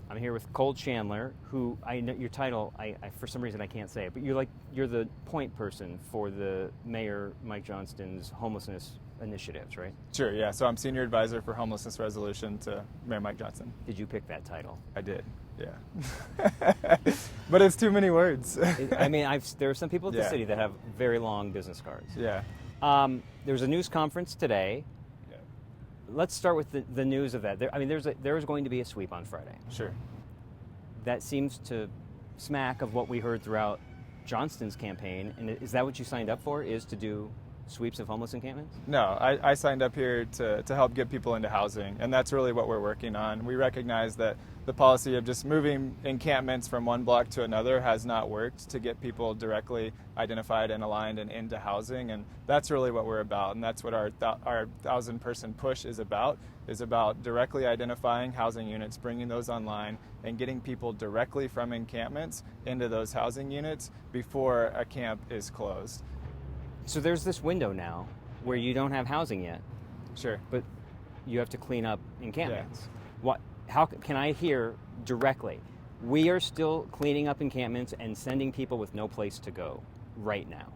I'm here with Cole Chandler, who I know your title. I for some reason I can't say it, but you're the point person for the Mayor Mike Johnston's homelessness initiatives, right? Sure, yeah. So I'm senior advisor for homelessness resolution to Mayor Mike Johnston. Did you pick that title? I did, yeah. But it's too many words. There are some people at the Yeah. city that have very long business cards. Yeah. There's a news conference today. Yeah. Let's start with the news of that. There's going to be a sweep on Friday. Sure. That seems to smack of what we heard throughout Johnston's campaign. And is that what you signed up for, is to do sweeps of homeless encampments? No, I signed up here to help get people into housing, and that's really what we're working on. We recognize that the policy of just moving encampments from one block to another has not worked to get people directly identified and aligned and into housing, and that's really what we're about, and that's what our 1,000-person push is about directly identifying housing units, bringing those online, and getting people directly from encampments into those housing units before a camp is closed. So there's this window now where you don't have housing yet. Sure. But you have to clean up encampments. Yeah. How can I hear directly? We are still cleaning up encampments and sending people with no place to go right now.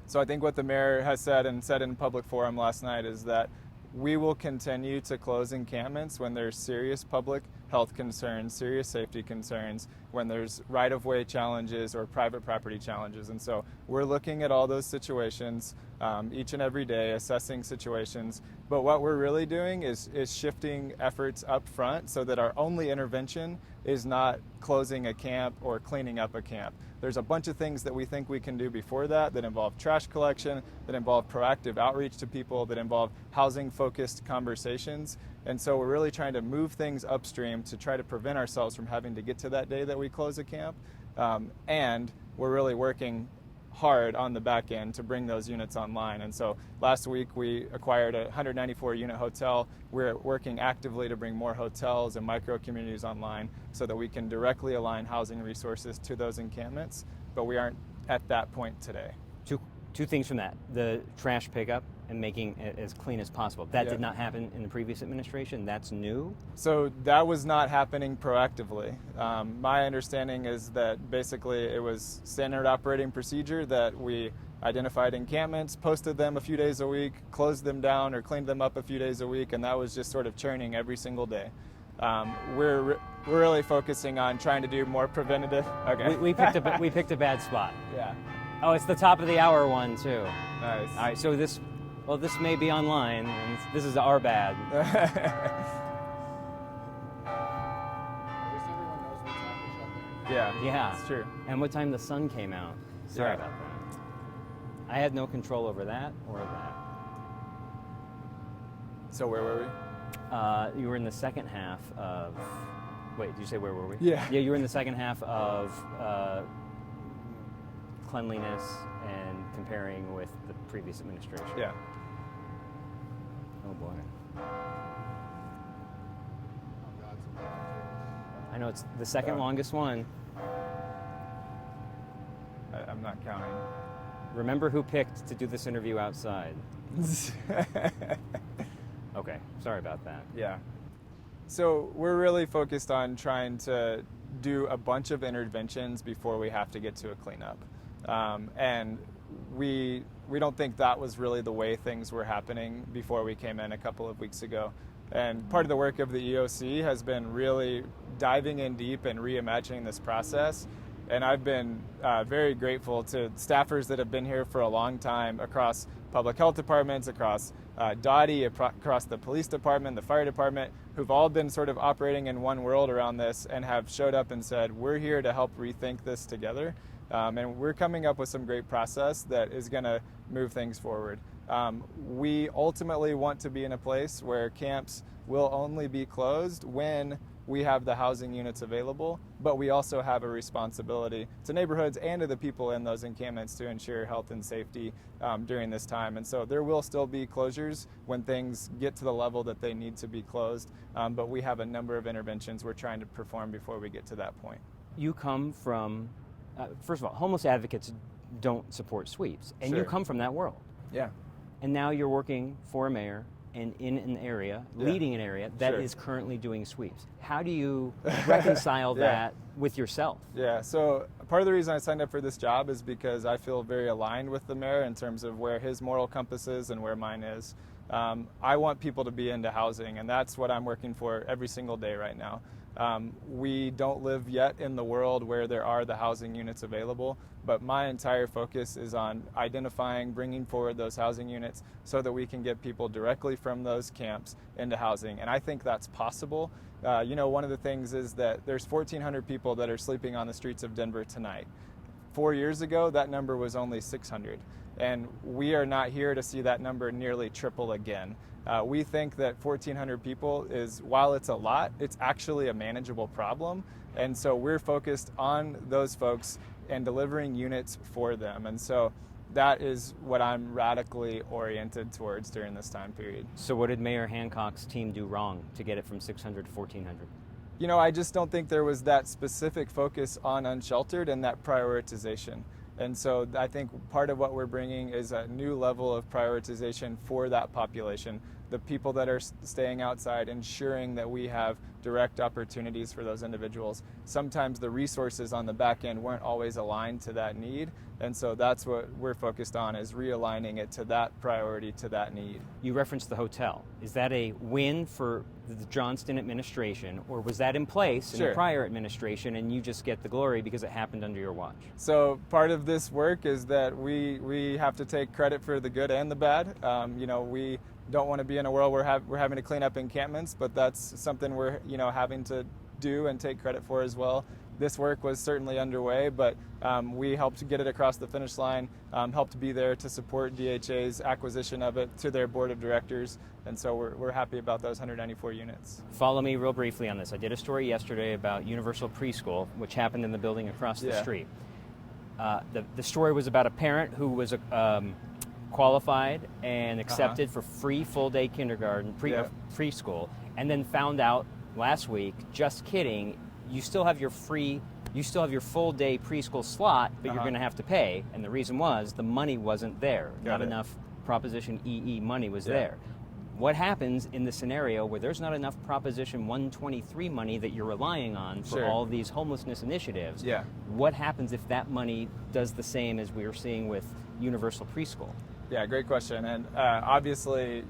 So I think what the mayor has said and said in public forum last night is that we will continue to close encampments when there's serious public health concerns, serious safety concerns, when there's right-of-way challenges or private property challenges. And so we're looking at all those situations each and every day, assessing situations. But what we're really doing is shifting efforts up front so that our only intervention is not closing a camp or cleaning up a camp. There's a bunch of things that we think we can do before that involve trash collection, that involve proactive outreach to people, that involve housing-focused conversations. And so we're really trying to move things upstream to try to prevent ourselves from having to get to that day that we close a camp. And we're really working hard on the back end to bring those units online. And so last week we acquired a 194-unit hotel. We're working actively to bring more hotels and micro-communities online so that we can directly align housing resources to those encampments, but we aren't at that point today. Two things from that. The trash pickup and making it as clean as possible. That did not happen in the previous administration. That's new? So that was not happening proactively. My understanding is that basically it was standard operating procedure that we identified encampments, posted them a few days a week, closed them down or cleaned them up a few days a week, and that was just sort of churning every single day. We're really focusing on trying to do more preventative. Okay. We picked a bad spot. Yeah. Oh, it's the top of the hour one too. Nice. All right, so this may be online, and this is our bad. At least everyone knows what time we shut there. Yeah, it's true. And what time the sun came out. Sorry about that. I had no control over that or that. So where were we? You were in the second half of. Wait, did you say where were we? Yeah. Yeah, you were in the second half of cleanliness and comparing with the previous administration. Yeah. Oh boy. I know it's the second longest one. I'm not counting. Remember who picked to do this interview outside. Okay, sorry about that. Yeah. So we're really focused on trying to do a bunch of interventions before we have to get to a cleanup. And we don't think that was really the way things were happening before we came in a couple of weeks ago. And part of the work of the EOC has been really diving in deep and reimagining this process. And I've been very grateful to staffers that have been here for a long time across public health departments, across DOTI, across the police department, the fire department, who've all been sort of operating in one world around this and have showed up and said, we're here to help rethink this together. And we're coming up with some great process that is going to move things forward. We ultimately want to be in a place where camps will only be closed when we have the housing units available, but we also have a responsibility to neighborhoods and to the people in those encampments to ensure health and safety during this time. And so there will still be closures when things get to the level that they need to be closed, but we have a number of interventions we're trying to perform before we get to that point. You come from, first of all, homeless advocates don't support sweeps, and Sure. you come from that world. Yeah. And now you're working for a mayor and in an area, leading an area that Sure. is currently doing sweeps. How do you reconcile that with yourself? Yeah, so part of the reason I signed up for this job is because I feel very aligned with the mayor in terms of where his moral compass is and where mine is. I want people to be into housing, and that's what I'm working for every single day right now. We don't live yet in the world where there are the housing units available, but my entire focus is on identifying, bringing forward those housing units so that we can get people directly from those camps into housing. And I think that's possible. One of the things is that there's 1,400 people that are sleeping on the streets of Denver tonight. 4 years ago, that number was only 600. And we are not here to see that number nearly triple again. We think that 1,400 people is, while it's a lot, it's actually a manageable problem. And so we're focused on those folks and delivering units for them. And so that is what I'm radically oriented towards during this time period. So what did Mayor Hancock's team do wrong to get it from 600 to 1,400? I just don't think there was that specific focus on unsheltered and that prioritization. And so I think part of what we're bringing is a new level of prioritization for that population, the people that are staying outside, ensuring that we have direct opportunities for those individuals. Sometimes the resources on the back end weren't always aligned to that need, and so that's what we're focused on, is realigning it to that priority, to that need. You referenced the hotel. Is that a win for the Johnston administration, or was that in place in the prior administration and you just get the glory because it happened under your watch? So part of this work is that we have to take credit for the good and the bad. We don't want to be in a world where we're having to clean up encampments, but that's something we're having to do and take credit for as well. This work was certainly underway, but we helped get it across the finish line, helped be there to support DHA's acquisition of it to their board of directors, and so we're happy about those 194 units. Follow me real briefly on this. I did a story yesterday about universal preschool, which happened in the building across the street. The story was about a parent who was qualified and accepted for free full-day kindergarten, preschool, and then found out last week, just kidding, you still have your full-day preschool slot, but you're going to have to pay. And the reason was the money wasn't there. Not enough Proposition EE money was there. What happens in the scenario where there's not enough Proposition 123 money that you're relying on for all these homelessness initiatives? What happens if that money does the same as we are seeing with universal preschool? Yeah, great question. And obviously,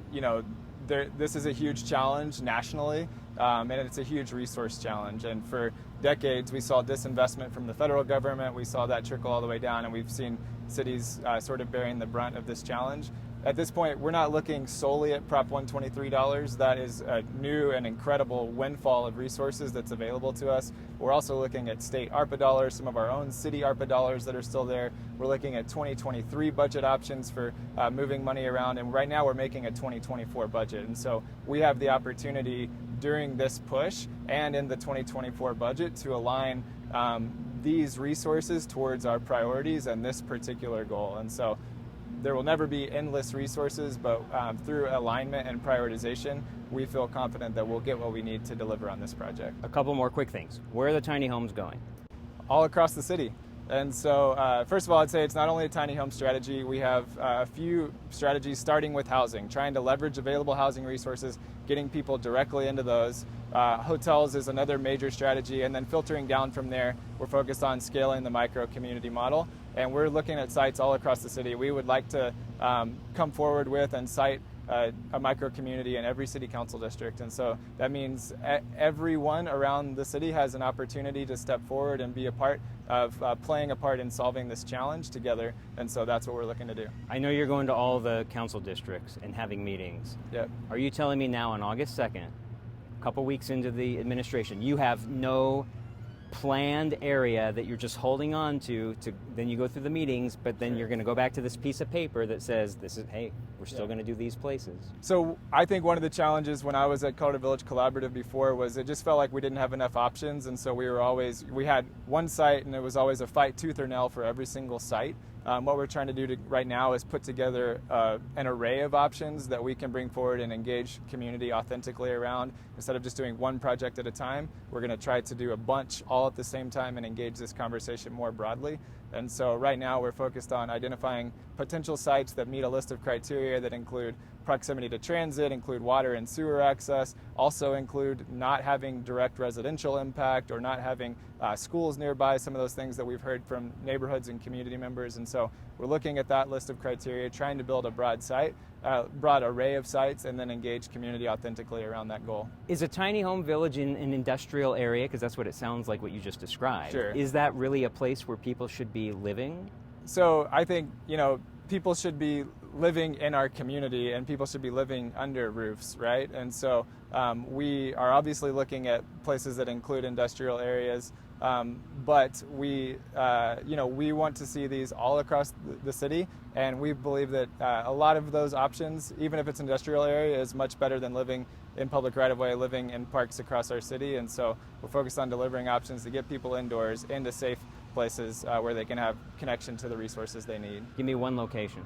this is a huge challenge nationally, and it's a huge resource challenge. And for decades, we saw disinvestment from the federal government. We saw that trickle all the way down, and we've seen cities sort of bearing the brunt of this challenge. At this point, we're not looking solely at Prop 123 dollars. That is a new and incredible windfall of resources that's available to us. We're also looking at state ARPA dollars, some of our own city ARPA dollars that are still there. We're looking at 2023 budget options for moving money around, and right now we're making a 2024 budget. And so we have the opportunity during this push and in the 2024 budget to align these resources towards our priorities and this particular goal. And so there will never be endless resources, but through alignment and prioritization, we feel confident that we'll get what we need to deliver on this project. A couple more quick things. Where are the tiny homes going? All across the city. And so, first of all, I'd say it's not only a tiny home strategy. We have a few strategies starting with housing, trying to leverage available housing resources, getting people directly into those. Hotels is another major strategy, and then filtering down from there, we're focused on scaling the micro-community model. And we're looking at sites all across the city. We would like to come forward with and site a micro-community in every city council district. And so that means everyone around the city has an opportunity to step forward and be a part of playing a part in solving this challenge together. And so that's what we're looking to do. I know you're going to all the council districts and having meetings. Yep. Are you telling me now on August 2nd, a couple weeks into the administration, you have no planned area that you're just holding on to then you go through the meetings, but then you're going to go back to this piece of paper that says, we're still going to do these places? So I think one of the challenges when I was at Colorado Village Collaborative before was it just felt like we didn't have enough options, and so we had one site and it was always a fight tooth or nail for every single site. What we're trying to do right now is put together an array of options that we can bring forward and engage community authentically around. Instead of just doing one project at a time, we're going to try to do a bunch all at the same time and engage this conversation more broadly. And so right now we're focused on identifying potential sites that meet a list of criteria that include proximity to transit, include water and sewer access, also include not having direct residential impact or not having schools nearby, some of those things that we've heard from neighborhoods and community members. And so we're looking at that list of criteria, trying to build a broad array of sites, and then engage community authentically around that goal. Is a tiny home village in an industrial area, because that's what it sounds like what you just described, Sure. Is that really a place where people should be living? So I think, people should be living in our community, and people should be living under roofs, right? And so we are obviously looking at places that include industrial areas, but we want to see these all across the city, and we believe that a lot of those options, even if it's an industrial area, is much better than living in public right-of-way, living in parks across our city. And so we're focused on delivering options to get people indoors into safe places where they can have connection to the resources they need. Give me one location.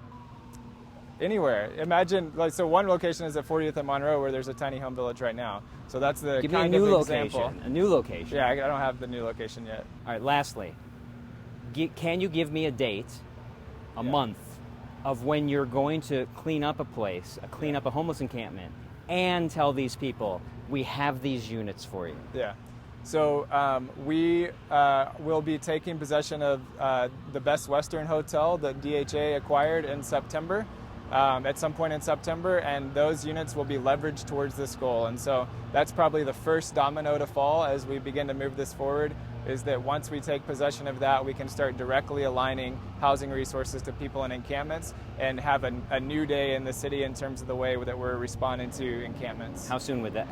Anywhere. Imagine, so one location is at 40th and Monroe, where there's a tiny home village right now. So that's the Give me kind a new of location. example. A new location. Yeah, I don't have the new location yet. All right, lastly, can you give me a date, a month, of when you're going to clean up a place, clean up a homeless encampment, and tell these people, we have these units for you? Yeah. So we will be taking possession of the Best Western Hotel that DHA acquired in September, at some point in September, and those units will be leveraged towards this goal. And so that's probably the first domino to fall as we begin to move this forward, is that once we take possession of that, we can start directly aligning housing resources to people in encampments and have a new day in the city in terms of the way that we're responding to encampments. How soon would that,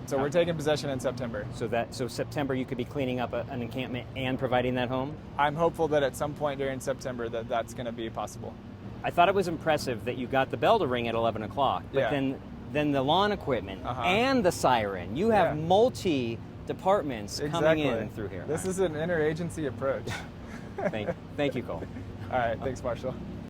So we're taking possession in September. So September you could be cleaning up an encampment and providing that home? I'm hopeful that at some point during September that's going to be possible. I thought it was impressive that you got the bell to ring at 11 o'clock, but then the lawn equipment and the siren. You have multi-departments coming in through here. This is an interagency approach. Thank you, Cole. All right, thanks, Marshall.